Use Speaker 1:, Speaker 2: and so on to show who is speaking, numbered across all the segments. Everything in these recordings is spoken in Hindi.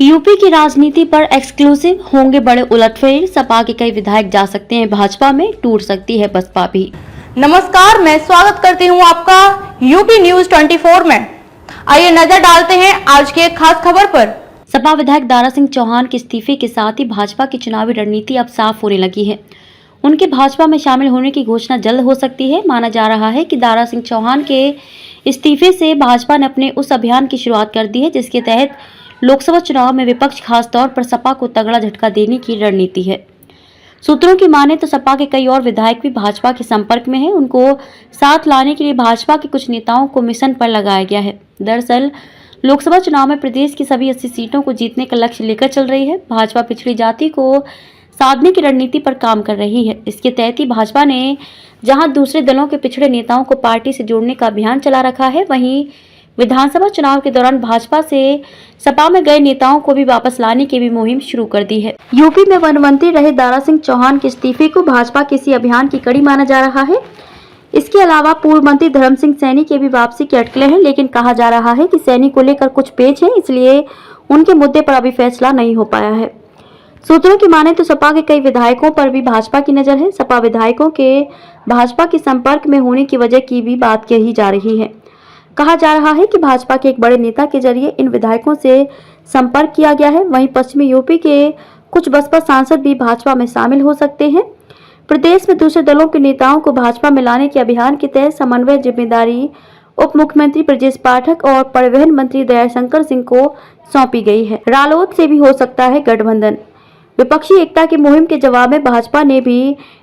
Speaker 1: यूपी की राजनीति पर एक्सक्लूसिव होंगे बड़े उलटफेर। सपा के कई विधायक जा सकते हैं भाजपा में, टूट सकती है बसपा भी।
Speaker 2: नमस्कार, मैं स्वागत करती हूं आपका यूपी न्यूज 24 में। आइए नजर डालते हैं आज के खास खबर पर।
Speaker 1: सपा विधायक दारा सिंह चौहान के इस्तीफे के साथ ही भाजपा की चुनावी रणनीति अब साफ होने लगी है। उनके भाजपा में शामिल होने की घोषणा जल्द हो सकती है। माना जा रहा है कि दारा सिंह चौहान के इस्तीफे से भाजपा ने अपने उस अभियान की शुरुआत कर दी है जिसके तहत लोकसभा चुनाव में विपक्ष खासतौर पर सपा को तगड़ा झटका देने की रणनीति है। सूत्रों की माने तो सपा के कई और विधायक भी भाजपा के संपर्क में हैं। उनको साथ लाने के लिए भाजपा के कुछ नेताओं को मिशन पर लगाया गया है। दरअसल लोकसभा चुनाव में प्रदेश की सभी 80 सीटों को जीतने का लक्ष्य लेकर चल रही है। भाजपा पिछड़ी जाति को साधने की रणनीति पर काम कर रही है। इसके तहत ही भाजपा ने जहां दूसरे दलों के पिछड़े नेताओं को पार्टी से जोड़ने का अभियान चला रखा है, वहीं विधानसभा चुनाव के दौरान भाजपा से सपा में गए नेताओं को भी वापस लाने की भी मुहिम शुरू कर दी है। यूपी में वन मंत्री रहे दारा सिंह चौहान के इस्तीफे को भाजपा के इसी अभियान की कड़ी माना जा रहा है। इसके अलावा पूर्व मंत्री धर्म सिंह सैनी के भी वापसी के अटकलें हैं, लेकिन कहा जा रहा है कि सैनी को लेकर कुछ पेच है, इसलिए उनके मुद्दे पर अभी फैसला नहीं हो पाया है। सूत्रों की माने तो सपा के कई विधायकों पर भी भाजपा की नजर है। सपा विधायकों के भाजपा के संपर्क में होने की वजह की भी बात कही जा रही है। कहा जा रहा है कि भाजपा के एक बड़े नेता के जरिए इन विधायकों से संपर्क किया गया है। वहीं पश्चिमी यूपी के कुछ बसपा सांसद भी भाजपा में शामिल हो सकते हैं। प्रदेश में दूसरे दलों के नेताओं को भाजपा में लाने के अभियान के तहत समन्वय जिम्मेदारी उप मुख्यमंत्री ब्रजेश पाठक और परिवहन मंत्री दयाशंकर सिंह को सौंपी गई है। रालोद से भी हो सकता है गठबंधन। विपक्षी एकता की मुहिम के जवाब में भाजपा ने भी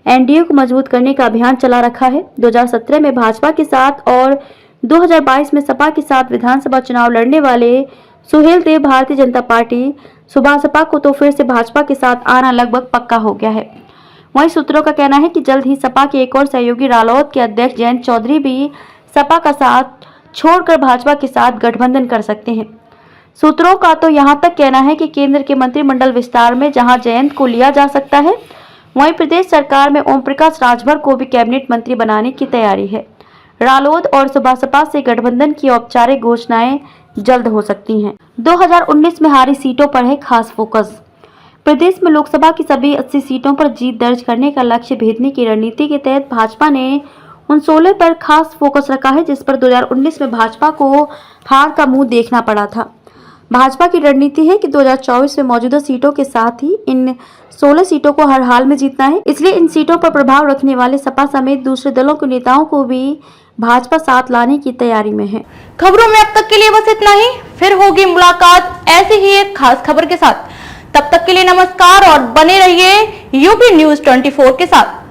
Speaker 1: एनडीए को मजबूत करने का अभियान चला रखा है। 2017 में भाजपा के साथ और 2022 में सपा के साथ विधानसभा चुनाव लड़ने वाले सुहेल देव भारतीय जनता पार्टी सपा को तो फिर से भाजपा के साथ आना लगभग पक्का हो गया है। वहीं सूत्रों का कहना है कि जल्द ही सपा के एक और सहयोगी रालोद के अध्यक्ष जयंत चौधरी भी सपा का साथ छोड़कर भाजपा के साथ गठबंधन कर सकते हैं। सूत्रों का तो यहां तक कहना है कि केंद्र के मंत्रिमंडल विस्तार में जहां जयंत को लिया जा सकता है, वहीं प्रदेश सरकार में ओम प्रकाश राजभर को भी कैबिनेट मंत्री बनाने की तैयारी है। रालोद और सपा से गठबंधन की औपचारिक घोषणाएं जल्द हो सकती हैं। 2019 में हारी सीटों पर है खास फोकस। प्रदेश में लोकसभा की सभी 80 सीटों पर जीत दर्ज करने का लक्ष्य भेदने की रणनीति के तहत भाजपा ने उन 16 पर खास फोकस रखा है जिस पर 2019 में भाजपा को हार का मुंह देखना पड़ा था। भाजपा की रणनीति है कि 2024 में मौजूदा सीटों के साथ ही इन 16 सीटों को हर हाल में जीतना है। इसलिए इन सीटों पर प्रभाव रखने वाले सपा समेत दूसरे दलों के नेताओं को भी भाजपा साथ लाने की तैयारी में है।
Speaker 2: खबरों में अब तक के लिए बस इतना ही। फिर होगी मुलाकात ऐसे ही एक खास खबर के साथ। तब तक के लिए नमस्कार और बने रहिए यूपी न्यूज 24 के साथ।